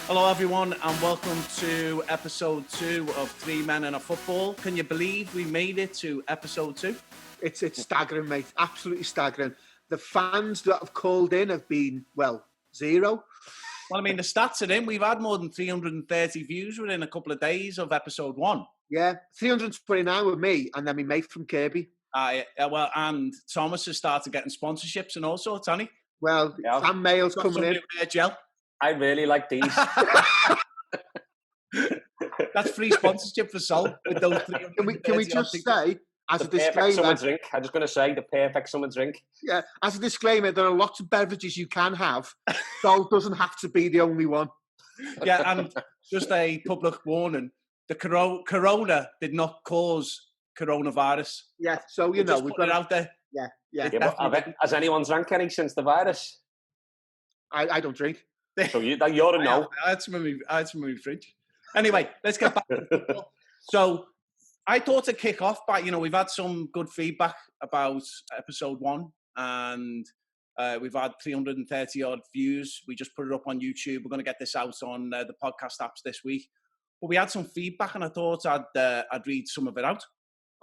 Hello everyone and welcome to episode 2 of Three Men and a Football. Can you believe we made it to episode 2? It's staggering, mate. Absolutely staggering. The fans that have called in have been, zero. Well, I mean, the stats are in. We've had more than 330 views within a couple of days of episode 1. Yeah, 329 with me and then my mate from Kirby. And Thomas has started getting sponsorships and all sorts, hasn't he? Well, yeah. Sam Mail's coming in. Gel. I really like these. That's free sponsorship for Sol. With those can we just say, as a disclaimer... perfect summer drink. I'm just going to say, the perfect summer drink. Yeah, as a disclaimer, there are lots of beverages you can have. Sol doesn't have to be the only one. Yeah, and just a public warning, the corona did not cause coronavirus. Yeah, so, we've got it out there. Yeah. But has anyone drank any since the virus? I don't drink. So you're a no. I had some in my fridge. Anyway, let's get back to football. So I thought to kick off by, we've had some good feedback about episode 1 and we've had 330 odd views. We just put it up on YouTube. We're going to get this out on the podcast apps this week. But we had some feedback and I thought I'd read some of it out.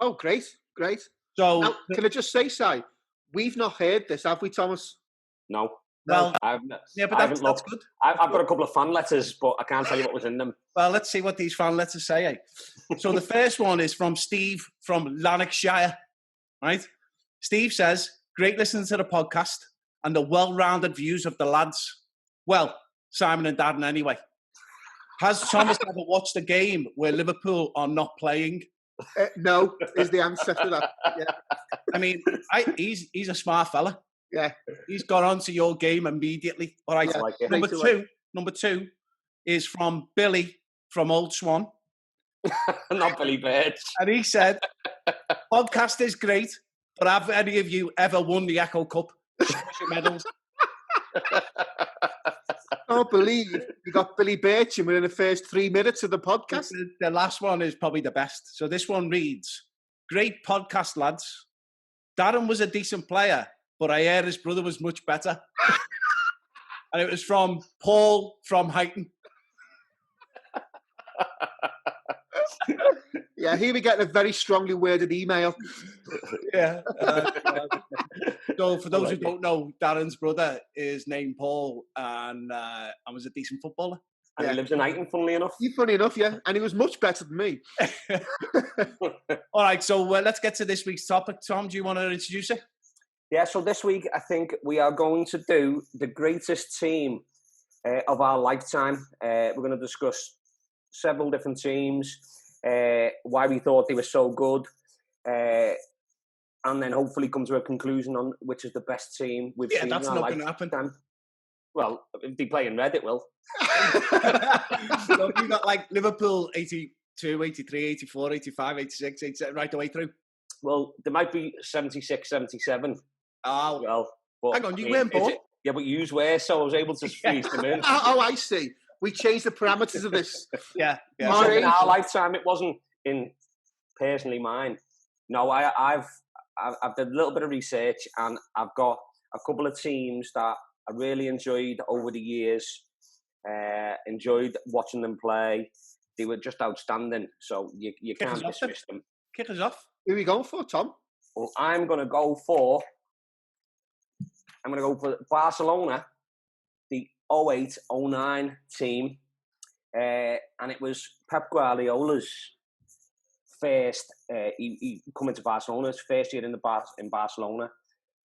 Oh, great. So now, can I just say, Si, we've not heard this, have we, Thomas? No. Well, but that's good. I've got a couple of fan letters, but I can't tell you what was in them. Well, let's see what these fan letters say. Eh? So the first one is from Steve from Lanarkshire, right? Steve says, great listening to the podcast and the well-rounded views of the lads. Well, Simon and Darren anyway. Has Thomas ever watched a game where Liverpool are not playing? No, is the answer to that. Yeah. I mean, he's a smart fella. Yeah, he's got onto your game immediately. All right. Yeah, like it. Number two is from Billy from Old Swan. Not Billy Birch. And he said, podcast is great, but have any of you ever won the Echo Cup? Show us your medals. I don't believe you got Billy Birch in within the first 3 minutes of the podcast. The last one is probably the best. So this one reads, great podcast, lads. Darren was a decent player, but I heard his brother was much better. And it was from Paul from Highton. Yeah, here we get a very strongly worded email. Yeah. So for those who don't know, Darren's brother is named Paul and was a decent footballer. And he lives in Highton, funnily enough. Funny enough, yeah. And he was much better than me. All right, so let's get to this week's topic. Tom, do you want to introduce it? Yeah, so this week I think we are going to do the greatest team of our lifetime. We're going to discuss several different teams, why we thought they were so good, and then hopefully come to a conclusion on which is the best team we've seen in our lifetime. Yeah, that's not going to happen. Well, if they play in red, it will. So you got like Liverpool 82, 83, 84, 85, 86, 87, right the way through? Well, there might be 76, 77. Oh, well, but, hang on, you weren't born? Yeah, but you were, so I was able to squeeze them in. Oh, I see. We changed the parameters of this. Yeah. So in our lifetime, it wasn't in personally mine. No, I've done a little bit of research, and I've got a couple of teams that I really enjoyed over the years. Enjoyed watching them play. They were just outstanding. So you can't dismiss them. Kick us off. Who are we going for, Tom? Well, I'm going to go for Barcelona, the 08-09 team. And it was Pep Guardiola's first, he come into Barcelona, his first year in Barcelona.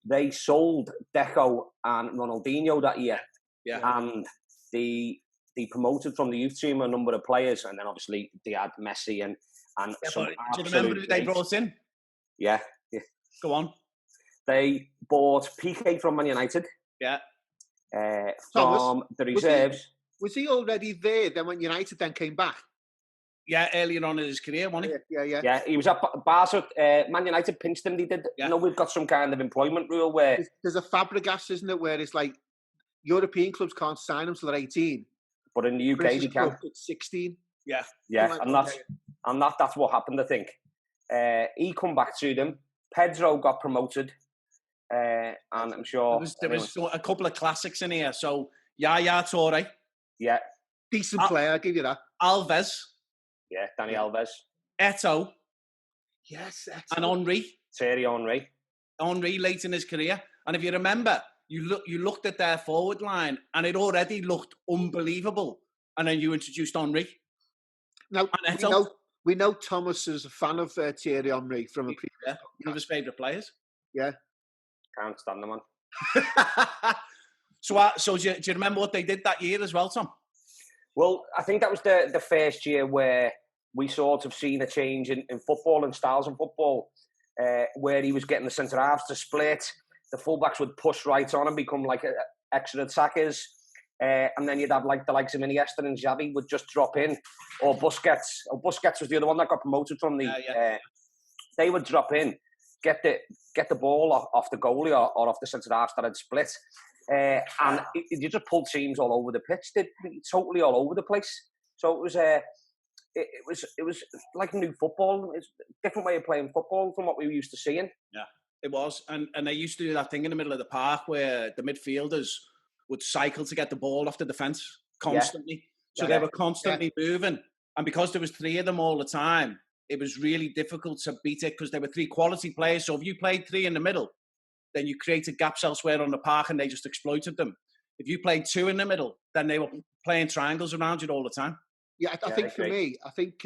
They sold Deco and Ronaldinho that year. Yeah. And they promoted from the youth team a number of players. And then obviously they had Messi and some do you remember who they brought in? Yeah. Go on. They bought PK from Man United. Yeah. From the reserves. Was he already there then when United then came back? Yeah, earlier on in his career, wasn't he? Yeah. Yeah, he was at Barca. Man United pinched him. They did. Yeah. We've got some kind of employment rule where there's a Fabregas, isn't it, where it's like European clubs can't sign them till they're 18. But in the UK, they can. 16. Yeah. Yeah, and that's what happened, I think. He come back to them. Pedro got promoted. And I'm sure... There was a couple of classics in here. So, Yaya Toure. Yeah. Decent player, I'll give you that. Alves. Yeah, Danny Alves. Eto'o. Yes, and Henry. Thierry Henry. Henry late in his career. And if you remember, you looked at their forward line and it already looked unbelievable. And then you introduced Henry. Now, we know Thomas is a fan of Thierry Henry from a previous. Yeah, one of his favourite players. Yeah. Can't stand the man. So do you remember what they did that year as well, Tom? Well, I think that was the first year where we sort of seen a change in football and styles of football, where he was getting the centre halves to split. The fullbacks would push right on and become like extra attackers. And then you'd have like the likes of Iniesta and Xavi would just drop in, or Busquets. Busquets was the other one that got promoted from the. They would drop in, get the ball off the goalie or off the centre halves that had split, and you just pulled teams all over the pitch. They'd be totally all over the place. So it was like new football. It's a different way of playing football from what we were used to seeing. Yeah, it was, and they used to do that thing in the middle of the park where the midfielders would cycle to get the ball off the defence constantly. So they were constantly moving. And because there was three of them all the time, it was really difficult to beat it because there were three quality players. So if you played three in the middle, then you created gaps elsewhere on the park and they just exploited them. If you played two in the middle, then they were playing triangles around you all the time. Yeah, I think for me, I think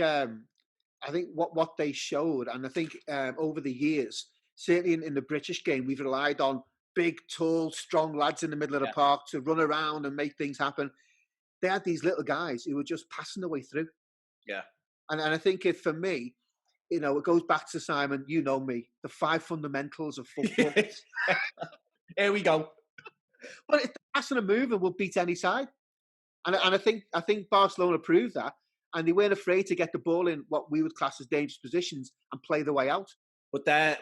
what they showed, and I think over the years, certainly in the British game, we've relied on big, tall, strong lads in the middle of the park to run around and make things happen. They had these little guys who were just passing their way through. Yeah. And I think for me, it goes back to Simon, you know me, the 5 fundamentals of football. Here we go. But if the passing and moving will beat any side. And I think Barcelona proved that. And they weren't afraid to get the ball in what we would class as dangerous positions and play the way out. But their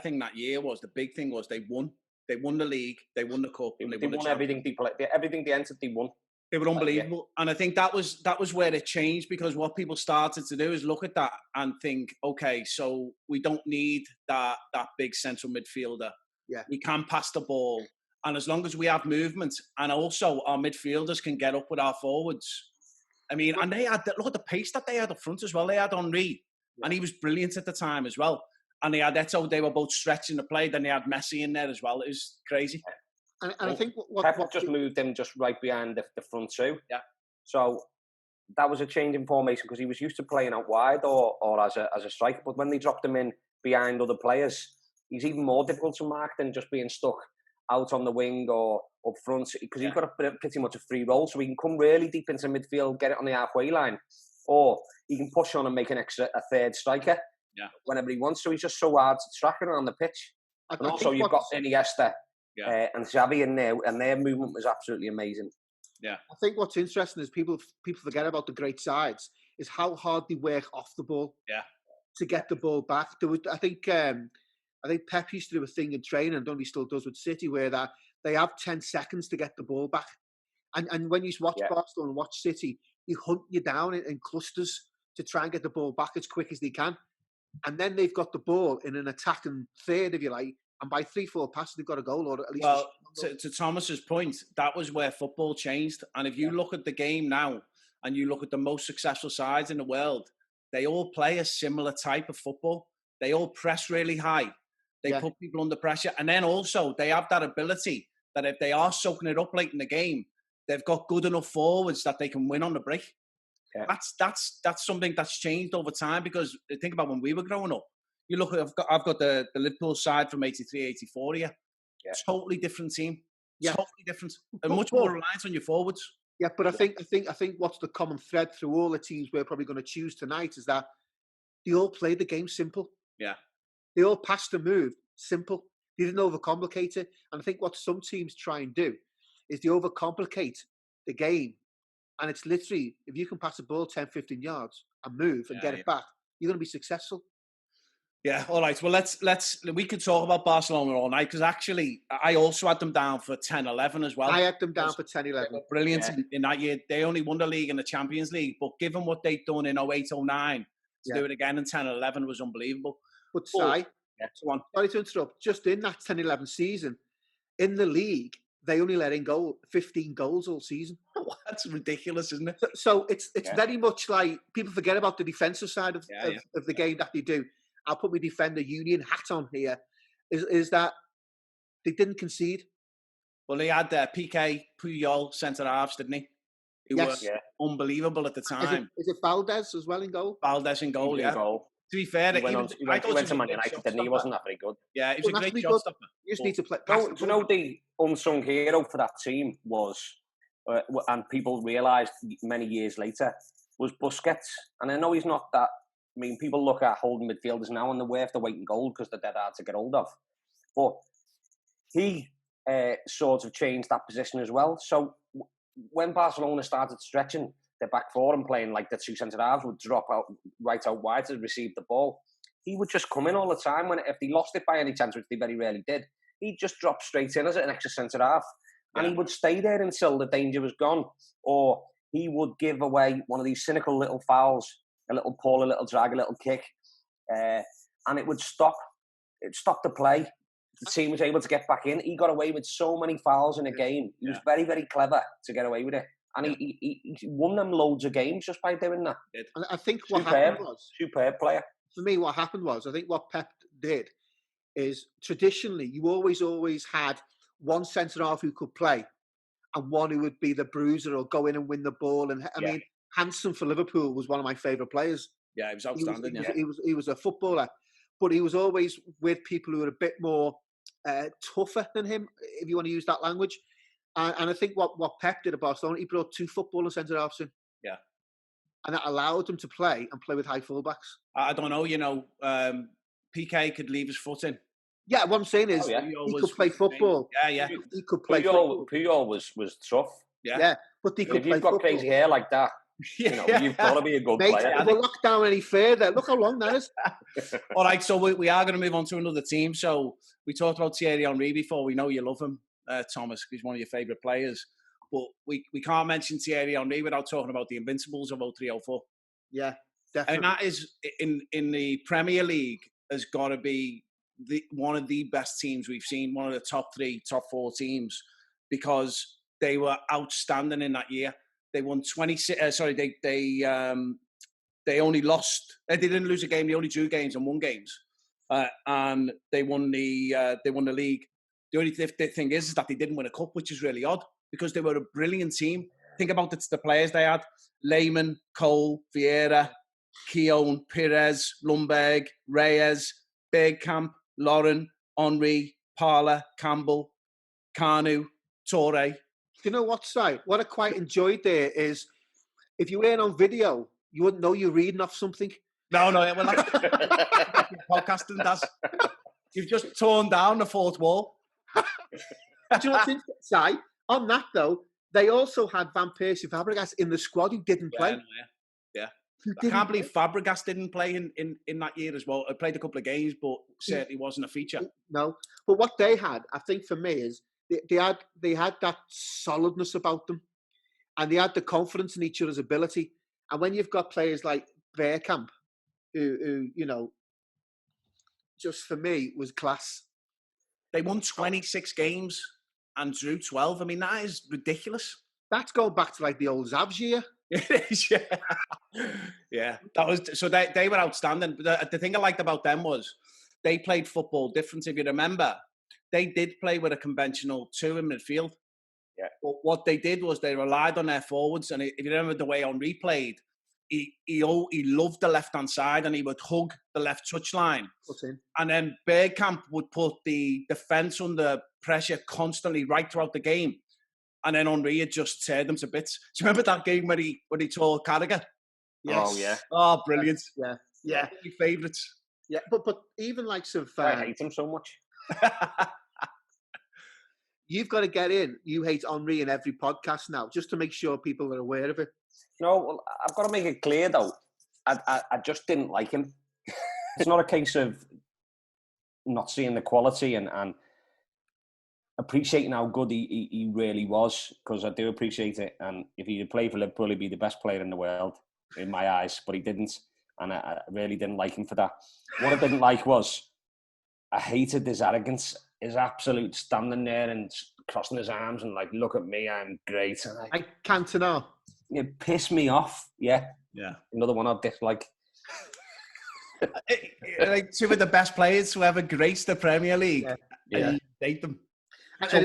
thing that year was, the big thing was they won. They won the league, they won the cup, and they won everything they played. Everything they entered, they won. They were unbelievable. And I think that was where it changed, because what people started to do is look at that and think, okay, so we don't need that big central midfielder. Yeah. We can pass the ball. And as long as we have movement, and also our midfielders can get up with our forwards. I mean, and they had, look at the pace that they had up front as well. They had Henry, and he was brilliant at the time as well. And they had Eto'o, they were both stretching the play. Then they had Messi in there as well. It was crazy. And I think Pep just moved him just right behind the front two. Yeah. So that was a change in formation, because he was used to playing out wide or as a striker. But when they dropped him in behind other players, he's even more difficult to mark than just being stuck out on the wing or up front, because he's got pretty much a free role. So he can come really deep into midfield, get it on the halfway line, or he can push on and make a third striker whenever he wants. So he's just so hard to track on the pitch. And also you've got Iniesta and Xavi in there, and their movement was absolutely amazing. Yeah, I think what's interesting is people forget about the great sides is how hard they work off the ball. Yeah, to get the ball back. I think Pep used to do a thing in training, and he still does with City, where that they have 10 seconds to get the ball back. And when you watch Barcelona and watch City, they hunt you down in clusters to try and get the ball back as quick as they can. And then they've got the ball in an attacking third, if you like, and by 3-4 passes, they've got a goal, or at least... Well, to Thomas's point, that was where football changed. And if you look at the game now, and you look at the most successful sides in the world, they all play a similar type of football. They all press really high. They put people under pressure. And then also, they have that ability that if they are soaking it up late in the game, they've got good enough forwards that they can win on the break. Yeah. That's something that's changed over time, because think about when we were growing up. You look at, I've got the Liverpool side from 83, 84 here. Yeah. Totally different team. Yeah. Totally different. And much more reliant on your forwards. Yeah, but I think what's the common thread through all the teams we're probably going to choose tonight is that they all play the game simple. Yeah. They all pass the move simple. They didn't overcomplicate it. And I think what some teams try and do is they overcomplicate the game. And it's literally, if you can pass the ball 10, 15 yards and move and get it back, you're going to be successful. Yeah, all right. Well, we could talk about Barcelona all night, because actually I also had them down for 10-11 as well. I had them down for 10-11. Brilliant in that year. They only won the league and the Champions League, but given what they'd done in 08-09, to do it again in 10-11 was unbelievable. But sorry to interrupt, just in that 10-11 season, in the league, they only let in 15 goals all season. That's ridiculous, isn't it? So it's very much like people forget about the defensive side of the game that they do. I'll put my defender union hat on here. Is that they didn't concede? Well, he had Piqué, Puyol, centre halves, didn't he? Who were unbelievable at the time. Is it Valdez as well in goal? Valdez in goal, yeah. To be fair, he went to Man United, didn't he? He wasn't that very good. Yeah, he was a great shot stopper. You just need to play. The unsung hero for that team was, and people realised many years later, was Busquets. And I know he's not that. I mean, people look at holding midfielders now and they're worth the weight in gold because they're dead hard to get hold of. But he sort of changed that position as well. So when Barcelona started stretching their back four and playing like the two centre halves would drop out right out wide to receive the ball, he would just come in all the time. If they lost it by any chance, which they very rarely did, he'd just drop straight in as an extra centre half, and he would stay there until the danger was gone, or he would give away one of these cynical little fouls, a little pull, a little drag, a little kick, and it would stop. It stopped the play. The team was able to get back in. He got away with so many fouls in a game. He was very, very clever to get away with it. And he won them loads of games just by doing that. And I think what happened was... Superb player. For me, what happened was, I think what Pep did is, traditionally, you always had one centre-half who could play and one who would be the bruiser or go in and win the ball. And I mean, Hansen for Liverpool was one of my favourite players. Yeah, he was outstanding. He was a footballer. But he was always with people who were a bit more tougher than him, if you want to use that language. And I think what Pep did at Barcelona, he brought two footballer centre-halves in. Yeah. And that allowed them to play with high fullbacks. I don't know, Piqué could leave his foot in. Yeah, what I'm saying is he could play football. Yeah. He could play football. Puyol was tough. Yeah, but he could play football. If you've got crazy hair like that, you've got to be a good player. We'll look down any further. Look how long that is. All right, so we are going to move on to another team. So we talked about Thierry Henry before. We know you love him, Thomas. He's one of your favourite players. But we can't mention Thierry Henry without talking about the Invincibles of 03-04. Yeah, definitely. And that is, in the Premier League, has got to be one of the best teams we've seen, one of the top 3, top 4 teams, because they were outstanding in that year. They won 26. They only lost. They didn't lose a game. They only drew games and won games, and they won the league. The only thing is that they didn't win a cup, which is really odd because they were a brilliant team. Think about the players they had: Lehmann, Cole, Vieira, Keown, Pires, Lundberg, Reyes, Bergkamp, Lauren, Henry, Parler, Campbell, Kanu, Torre. Do you know what, Si? What I quite enjoyed there is, if you weren't on video, you wouldn't know you're reading off something. No, well, that's podcasting does. You've just torn down the fourth wall. Do you know what's interesting, Si? On that, though, they also had Van Persie Fabregas in the squad who didn't play. Yeah. I can't believe Fabregas didn't play in that year as well. I played a couple of games, but certainly wasn't a feature. No. But what they had, I think for me, is they had that solidness about them, and they had the confidence in each other's ability. And when you've got players like Bergkamp, who just for me was class. They won 26 games and drew 12. I mean, that is ridiculous. That's going back to like the old Zavs year. It is, yeah. That was so. They were outstanding. The thing I liked about them was they played football different. If you remember, they did play with a conventional 2 in midfield. Yeah. But what they did was they relied on their forwards. And if you remember the way Henry played, he loved the left-hand side and he would hug the left touchline. And then Bergkamp would put the defence under pressure constantly right throughout the game. And then Henry had just teared them to bits. Do you remember that game when he tore Carragher? Yes. Oh, yeah. Oh, brilliant. Yeah. My favourites. Yeah, but even like some... I hate him so much. You've got to get in. You hate Henry in every podcast now, just to make sure people are aware of it. No, well, I've got to make it clear, though. I just didn't like him. It's not a case of not seeing the quality and appreciating how good he really was, because I do appreciate it. And if he had played for Liverpool, he'd be the best player in the world, in my eyes. But he didn't. And I really didn't like him for that. What I didn't like was, I hated his arrogance, his absolute standing there and crossing his arms and like, look at me, I'm great. And Like Cantona. It pissed me off. Yeah. Another one I dislike. Like two of the best players to ever grace the Premier League. And you date them. So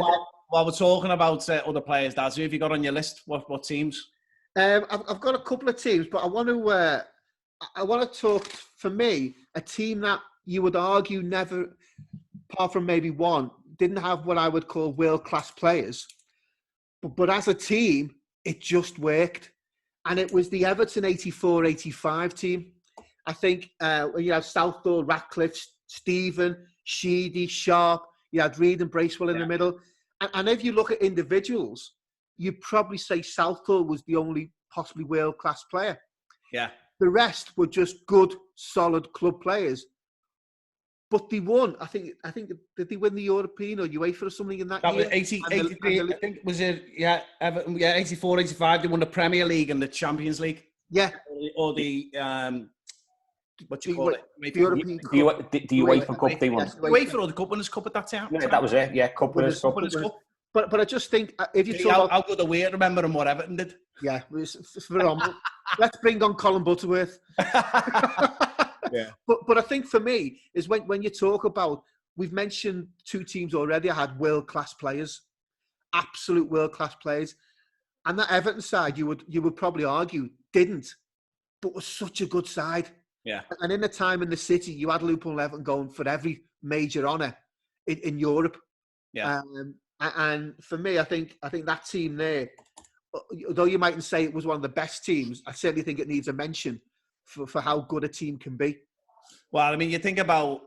while we're talking about other players, Daz, who have you got on your list? What teams? I've got a couple of teams, but I want to talk, for me, a team that you would argue never, apart from maybe one, didn't have what I would call world-class players. But as a team, it just worked. And it was the Everton 84-85 team. I think you had Southall, Ratcliffe, Stephen, Sheedy, Sharp, you had Reed and Bracewell in the middle. And if you look at individuals, you'd probably say Southall was the only possibly world-class player. Yeah. The rest were just good, solid club players. But they won. I think did they win the European or UEFA or something in that year? Was 83, I think, was it, Everton, 84-85, they won the Premier League and the Champions League. Yeah. Or the, what do you call it? The European Cup. The UEFA Cup they won. UEFA or the Cup Winners' Cup at that time? Yeah, that was it. Yeah, Cup Winners' Cup. But I just think if you talk how good are we at remembering what Everton did? Yeah, it was phenomenal. Let's bring on Colin Butterworth. Yeah. But I think for me is when you talk about, we've mentioned two teams already. I had world-class players, absolute world-class players, and that Everton side you would probably argue didn't, but was such a good side. Yeah. And in the time in the city, you had Liverpool and Everton going for every major honour in Europe. Yeah. And for me, I think that team there, although you mightn't say it was one of the best teams, I certainly think it needs a mention for how good a team can be. Well, I mean, you think about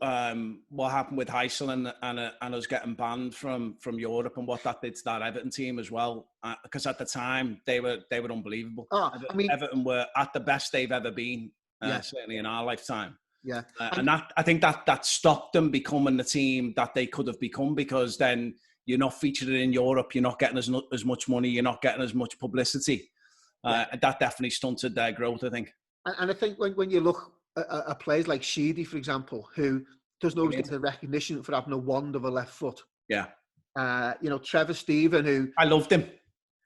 what happened with Heysel and us getting banned from Europe and what that did to that Everton team as well. Because at the time they were unbelievable. Everton were at the best they've ever been, certainly in our lifetime. Yeah, and that, I think that stopped them becoming the team that they could have become, because then you're not featured in Europe, you're not getting as much money, you're not getting as much publicity. That definitely stunted their growth, I think. And I think when you look at players like Sheedy, for example, who doesn't always get the recognition for having a wand of a left foot. Yeah. Trevor Steven, who... I loved him.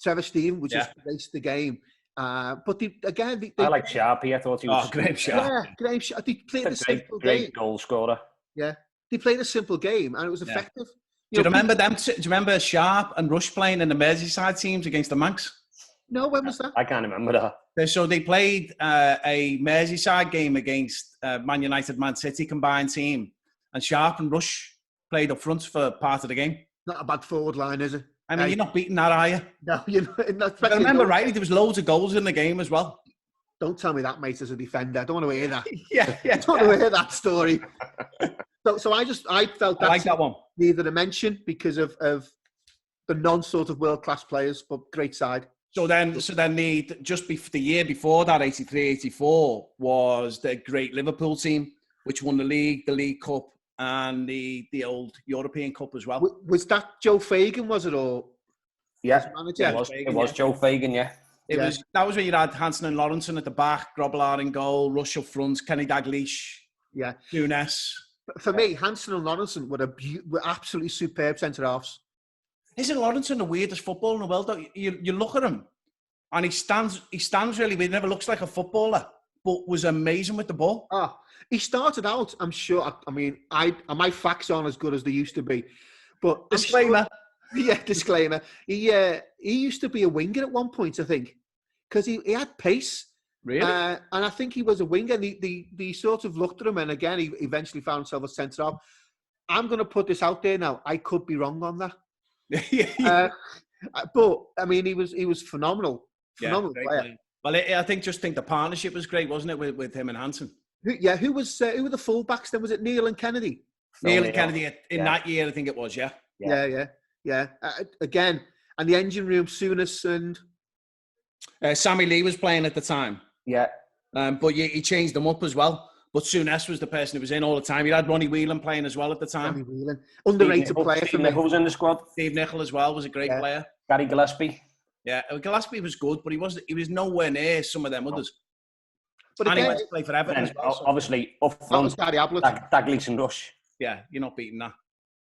Trevor Steven would just race the game. But I like Sharpie. I thought he was... Oh, Graham Sharp. Yeah, Graham Sharp. They played a simple game. Great goal scorer. Yeah. They played a simple game and it was effective. Do you remember them? Do you remember Sharp and Rush playing in the Merseyside teams against the Manx? No, when was that? I can't remember that. So they played a Merseyside game against Man United, Man City combined team, and Sharp and Rush played up front for part of the game. Not a bad forward line, is it? I mean, you're not beating that, are you? No, you're not. I remember rightly, there was loads of goals in the game as well. Don't tell me that, mate, as a defender. I don't want to hear that. yeah. I don't want to hear that story. So I felt I like that one. Needed a mention because of the non-sort of world-class players, but great side. So then the year before that, 83-84, was the great Liverpool team, which won the League Cup, and the old European Cup as well. Was that Joe Fagan, was it, or? Yeah, it was Joe Fagan, yeah. That was where you had Hansen and Lawrenson at the back, Grobbelaar in goal, Rush up front, Kenny Dalglish, Nunes. For me, Hansen and Lawrenson were absolutely superb centre-halves. Isn't Lawrenson the weirdest footballer in the world? Though? You look at him, and he stands really weird. He never looks like a footballer, but was amazing with the ball. He started out, I'm sure. I mean, my facts aren't as good as they used to be, but disclaimer. Disclaimer. He used to be a winger at one point, I think, because he had pace. Really? And I think he was a winger. They sort of looked at him, and again, he eventually found himself a centre half. I'm going to put this out there now. I could be wrong on that. But I mean, he was phenomenal player. Player. Well, I think the partnership was great, wasn't it, with him and Hansen? Who were the fullbacks then? Was it Neil and Kennedy? Neil and Kennedy in that year, I think it was. Yeah. Again, and the engine room, Souness and Sammy Lee was playing at the time. Yeah. But he changed them up as well. But Souness was the person who was in all the time. You had Ronnie Whelan playing as well at the time. Ronnie Whelan. Underrated player for me. Steve Nicol was in the squad. Steve Nicol as well was a great player. Gary Gillespie. Yeah, Gillespie was good, but he was nowhere near some of them others. But and he went to play for Everton as well. Obviously, up front, Dalglish and Rush. Yeah, you're not beating that.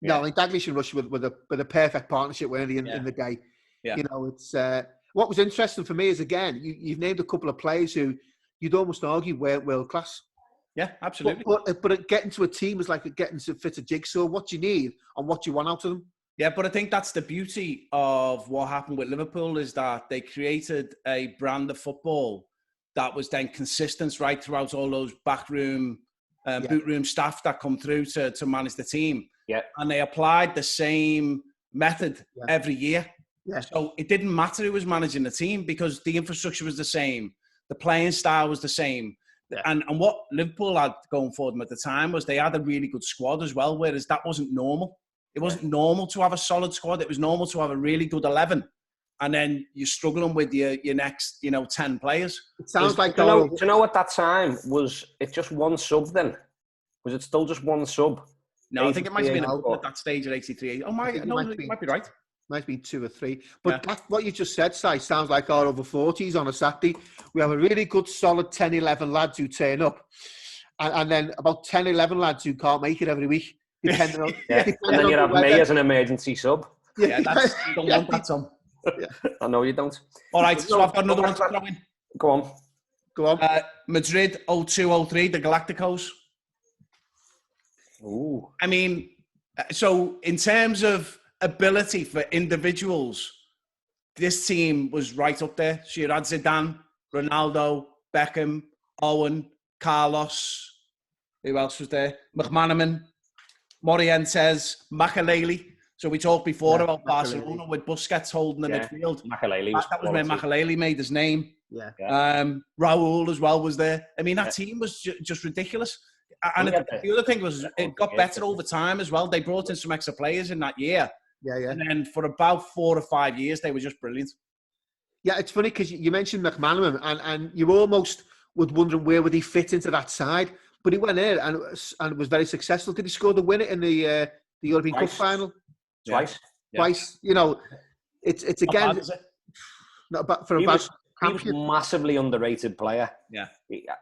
No, I mean Dalglish and Rush with a perfect partnership, weren't they, in the day? Yeah. You know, it's what was interesting for me is again you've named a couple of players who you'd almost argue were world class. Yeah, absolutely. But getting to a team is like getting to fit a jigsaw. What you need and what you want out of them. Yeah, but I think that's the beauty of what happened with Liverpool is that they created a brand of football that was then consistent right throughout all those backroom, boot room staff that come through to manage the team. Yeah. And they applied the same method every year. Yeah. So it didn't matter who was managing the team because the infrastructure was the same. The playing style was the same. Yeah. And what Liverpool had going for them at the time was they had a really good squad as well, whereas that wasn't normal. It wasn't normal to have a solid squad. It was normal to have a really good 11. And then you're struggling with your next, 10 players. It sounds like... Do you know at that time, was it just one sub then? Was it still just one sub? No, I think it might have been at that stage at 83. Oh, it might be right. Might be 2 or 3. But what you just said, Si, sounds like our over 40s on a Saturday. We have a really good, solid 10, 11 lads who turn up. And then about 10, 11 lads who can't make it every week. Depending on, and then you have me as an emergency sub. Yeah, you don't want that, Tom. I know you don't. All right, so I've got another one to throw in. Go on. Madrid 02-03, the Galacticos. Ooh. I mean, so in terms of ability for individuals, this team was right up there. So you had Zidane, Ronaldo, Beckham, Owen, Carlos. Who else was there? McManaman, Morientes, Makelele. So we talked before about Barcelona with Busquets holding the midfield. That was where Makelele made his name. Yeah. Raul as well was there. I mean, that team was just ridiculous. And the other thing was it got better over time as well. They brought in some extra players in that year. Yeah. And then for about 4 or 5 years, they were just brilliant. Yeah, it's funny because you mentioned McManaman and you almost would wonder where would he fit into that side. But he went in and was very successful. Did he score the winner in the European Cup final? Twice. Twice. You know, it's again... He was a massively underrated player. Yeah.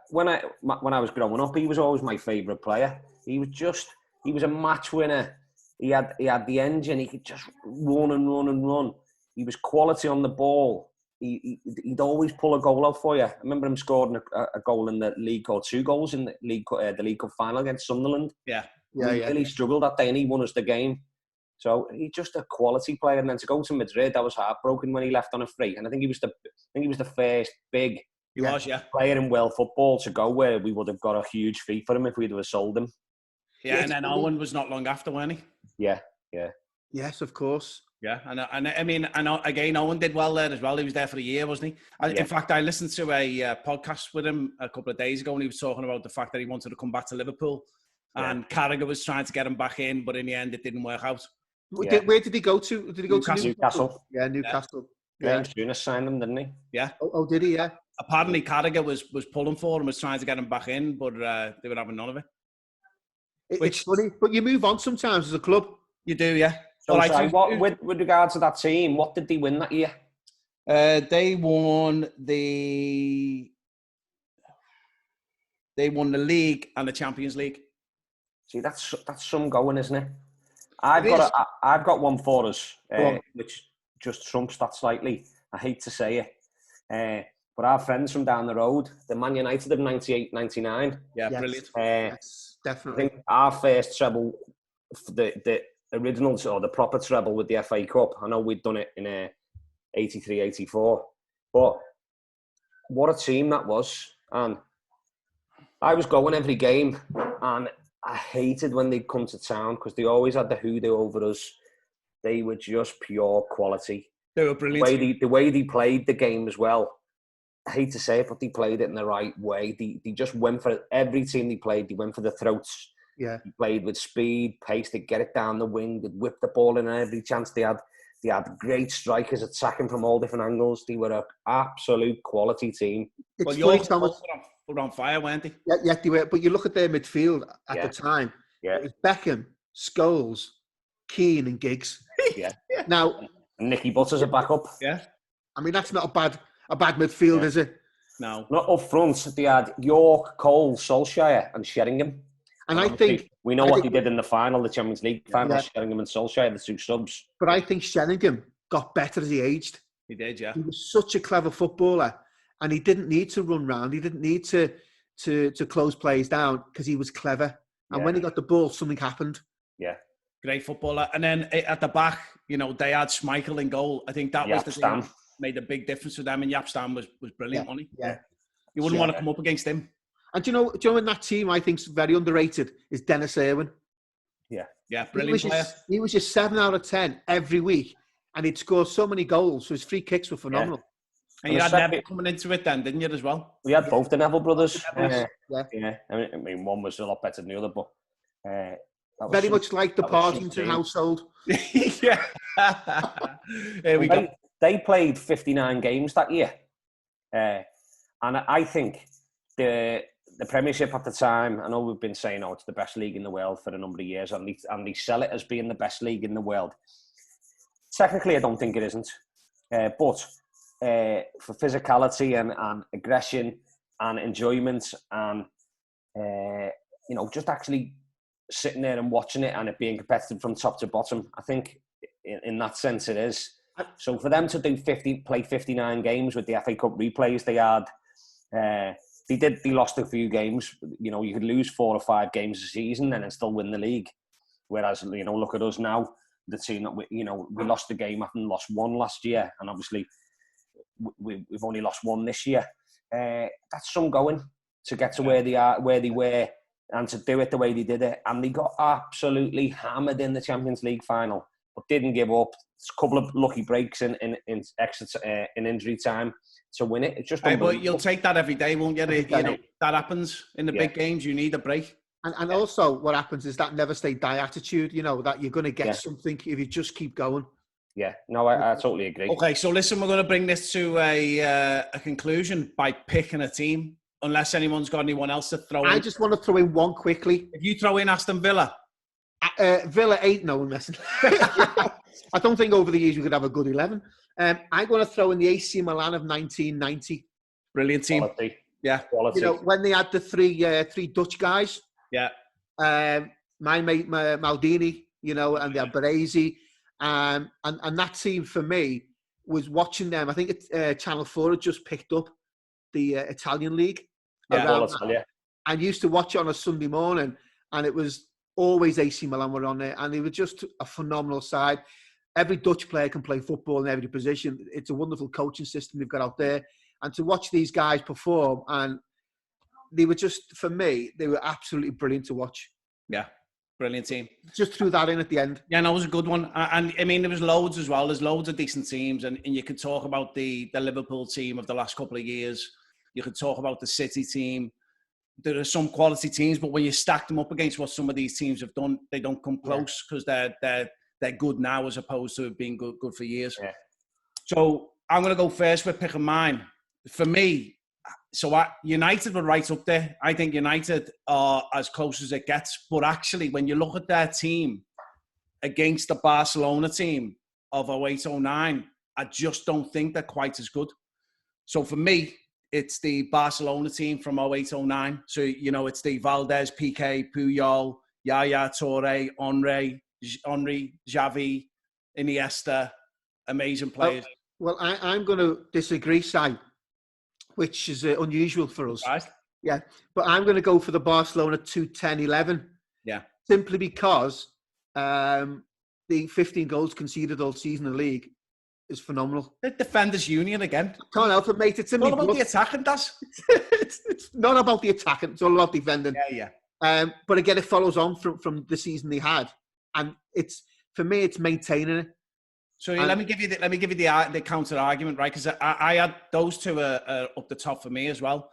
When I was growing up, he was always my favourite player. He was a match winner. He had the engine. He could just run and run and run. He was quality on the ball. He'd always pull a goal out for you. I remember him scoring a goal in the league, or 2 goals in the League Cup final against Sunderland. Yeah. He really struggled that day and he won us the game. So he's just a quality player. And then to go to Madrid, I was heartbroken when he left on a free. And I think he was the first big player in world football to go where we would have got a huge fee for him if we'd have sold him. Yeah, and then Owen was not long after, wasn't he? Yeah. Yes, of course. Yeah, and I mean, again, Owen did well there as well. He was there for a year, wasn't he? In fact, I listened to a podcast with him a couple of days ago, and he was talking about the fact that he wanted to come back to Liverpool, and Carragher was trying to get him back in, but in the end, it didn't work out. Yeah. Where did he go to? Did he go to Newcastle? Yeah, Newcastle. James Jonas signed him, didn't he? Yeah. Oh, did he? Yeah. Apparently, Carragher was pulling for him, was trying to get him back in, but they were having none of it. It's funny, but you move on sometimes as a club. You do, yeah. So, with regards to that team, what did they win that year? They won the league and the Champions League. See, that's some going, isn't it? I've got one for us, which just trumps that slightly. I hate to say it. But our friends from down the road, the Man United of 98, 99. Yeah, yes. Brilliant. Yes, definitely. I think our first treble, the original or the proper treble with the FA Cup. I know we'd done it in 83, 84. But what a team that was. And I was going every game and I hated when they'd come to town because they always had the hoodoo over us. They were just pure quality. They were brilliant. The way they played the game as well. I hate to say it, but they played it in the right way. They just went for it. Every team they played, they went for the throats. Yeah. They played with speed, pace, they'd get it down the wing, they'd whip the ball in every chance they had. They had great strikers attacking from all different angles. They were an absolute quality team. Well, funny, Thomas, were on fire, weren't they? Yeah, they were. But you look at their midfield at the time. Yeah. It was Beckham, Scholes, Keane and Giggs. Yeah. Now... And Nicky Butters a backup. Yeah. I mean, that's not a bad midfield, is it? No. Not up front. They had York, Cole, Solskjaer and Sheringham. And I think we know what he did in the final, the Champions League final, Sheringham and Solskjaer, the two subs. But I think Sheringham got better as he aged. He did, yeah. He was such a clever footballer, and he didn't need to run round. He didn't need to close plays down because he was clever. And when he got the ball, something happened. Yeah. Great footballer. And then at the back, you know, they had Schmeichel in goal. I think that was the thing that made a big difference for them. And Jaap Stam was brilliant, wasn't he? Yeah. You wouldn't want to come up against him. And do you know in that team I think is very underrated is Dennis Irwin. Yeah. Yeah, brilliant player. He was just 7 out of 10 every week. And he'd score so many goals. So his free kicks were phenomenal. Yeah. And you had Neville coming into it then, didn't you, as well? We had both the Neville brothers. Yeah. I mean, one was a lot better than the other, but... very much like the Partington household. Yeah. Here we go. They played 59 games that year. And I think the Premiership at the time, I know we've been saying, it's the best league in the world for a number of years, and they sell it as being the best league in the world. Technically, I don't think it isn't. But for physicality and aggression and enjoyment and, just actually sitting there and watching it and it being competitive from top to bottom, I think in that sense it is. So for them to play 59 games with the FA Cup replays they had, they lost a few games. You know, you could lose 4 or 5 games a season and then still win the league. Whereas, look at us now, the team that we lost the game and lost 1 last year, and obviously we've only lost 1 this year. That's some going to get to where they were, and to do it the way they did it. And they got absolutely hammered in the Champions League final, but didn't give up. It's a couple of lucky breaks in injury time to win it. It's just but you'll take that every day, won't you? That happens in the big games. You need a break. And also what happens is that never say die attitude, that you're going to get something if you just keep going. Yeah, no, I totally agree. Okay, so listen, we're going to bring this to a conclusion by picking a team, unless anyone's got anyone else to throw in. I just want to throw in one quickly. If you throw in Aston Villa. Villa ain't no one messing. I don't think over the years we could have a good 11. I'm going to throw in the AC Milan of 1990. Brilliant team. Quality. Yeah. Quality. When they had the three Dutch guys. Yeah. My mate Maldini, and they had Baresi. And that team for me was watching them. I think Channel 4 had just picked up the Italian league. Yeah. I used to watch it on a Sunday morning, and it was always AC Milan were on there, and they were just a phenomenal side. Every Dutch player can play football in every position. It's a wonderful coaching system they've got out there. And to watch these guys perform, and they were just, for me, they were absolutely brilliant to watch. Yeah, brilliant team. Just threw that in at the end. Yeah, no, it was a good one. And I mean, there was loads as well. There's loads of decent teams, and you could talk about the Liverpool team of the last couple of years. You could talk about the City team. There are some quality teams, but when you stack them up against what some of these teams have done, they don't come close because they're good now as opposed to being good for years. Yeah. So I'm going to go first with picking mine. For me, United were right up there. I think United are as close as it gets. But actually, when you look at their team against the Barcelona team of 08-09, I just don't think they're quite as good. So for me, it's the Barcelona team from 08-09. So, it's the Valdez, Piqué, Puyol, Yaya Touré, Henry, Xavi, Iniesta, amazing players. Well, I'm going to disagree, Si, which is unusual for us. Right. Yeah, but I'm going to go for the Barcelona 2-10-11. Yeah. Simply because the 15 goals conceded all season in the league is phenomenal. The defenders' union again. Can't help it, mate. It's all about the attacking, does. It's not about the attacking. It's all about defending. Yeah. But again, it follows on from the season they had, and for me, it's maintaining it. So let me give you the counter argument, right? Because I had those two up the top for me as well.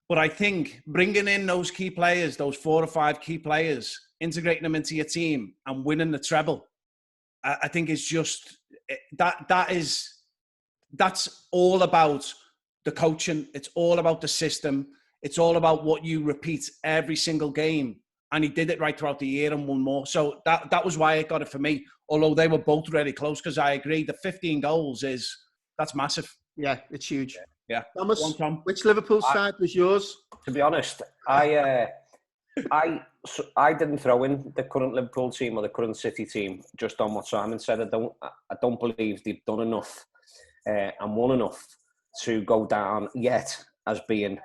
But I think bringing in those key players, those 4 or 5 key players, integrating them into your team and winning the treble, I think is just that's all about the coaching. It's all about the system. It's all about what you repeat every single game. And he did it right throughout the year and won more. So that was why it got it for me. Although they were both really close, because I agree the 15 goals that's massive. Yeah, it's huge. Yeah. Thomas, which Liverpool side was yours? To be honest, I I didn't throw in the current Liverpool team or the current City team just on what Simon said. I don't believe they've done enough and won enough to go down yet as being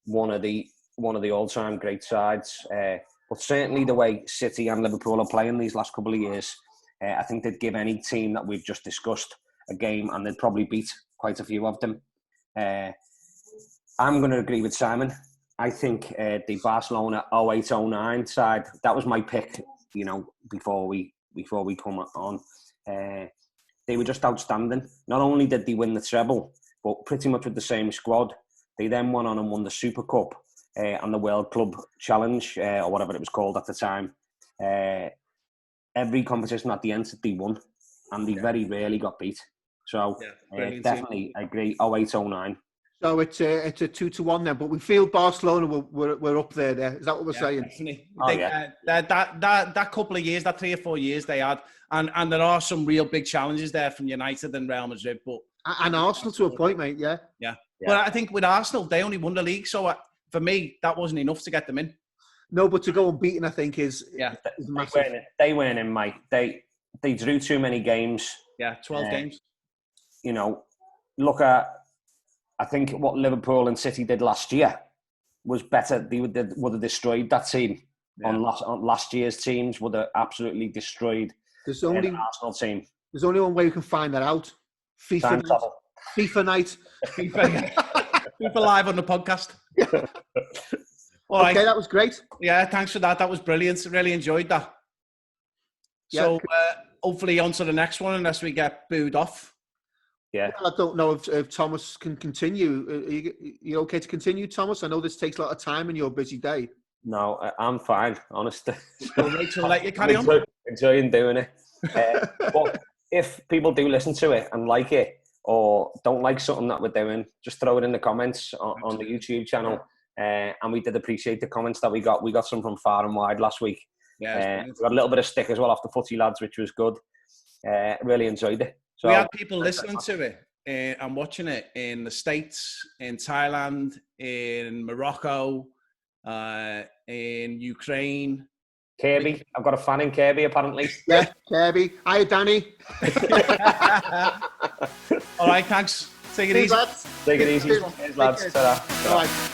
one of the all-time great sides. But certainly the way City and Liverpool are playing these last couple of years, I think they'd give any team that we've just discussed a game, and they'd probably beat quite a few of them. I'm going to agree with Simon. I think the Barcelona 08-09 side, that was my pick, before we come on. They were just outstanding. Not only did they win the treble, but pretty much with the same squad. They then went on and won the Super Cup and the World Club Challenge, or whatever it was called at the time. Every competition that they entered, they won, and they very rarely got beat. So definitely, I agree. 08-09. So it's a 2-1 then, but we feel Barcelona we're up there. Is that what we're saying? Definitely. That couple of years, that 3 or 4 years they had, and there are some real big challenges there from United and Real Madrid, but and Arsenal to a point, mate. Yeah. But I think with Arsenal, they only won the league, so for me, that wasn't enough to get them in. No, but to go unbeaten, I think is massive. They weren't in, Mike. They drew too many games. Yeah, 12 games. Look at, I think what Liverpool and City did last year was better. They would have destroyed that team. On last year's teams would have absolutely destroyed the Arsenal team. There's only one way you can find that out. FIFA night. FIFA live on the podcast. All right. Okay, that was great. Yeah, thanks for that. That was brilliant. Really enjoyed that. Yeah. So hopefully on to the next one, unless we get booed off. Yeah. Well, I don't know if Thomas can continue. Are you okay to continue, Thomas? I know this takes a lot of time in your busy day. No, I'm fine, honestly. So Rachel, let you carry on. Enjoying doing it. But if people do listen to it and like it, or don't like something that we're doing, just throw it in the comments on the YouTube channel. And we did appreciate the comments that we got. We got some from far and wide last week. Yeah, we got a little bit of stick as well off the footy lads, which was good. Really enjoyed it. So, we had people listening to it and watching it in the States, in Thailand, in Morocco, in Ukraine. Kirby. I've got a fan in Kirby, apparently. Yeah, Kirby. Hi, Danny. All right, thanks. Take it easy. Take it easy. Cheers, lads. Ta-ra. All right.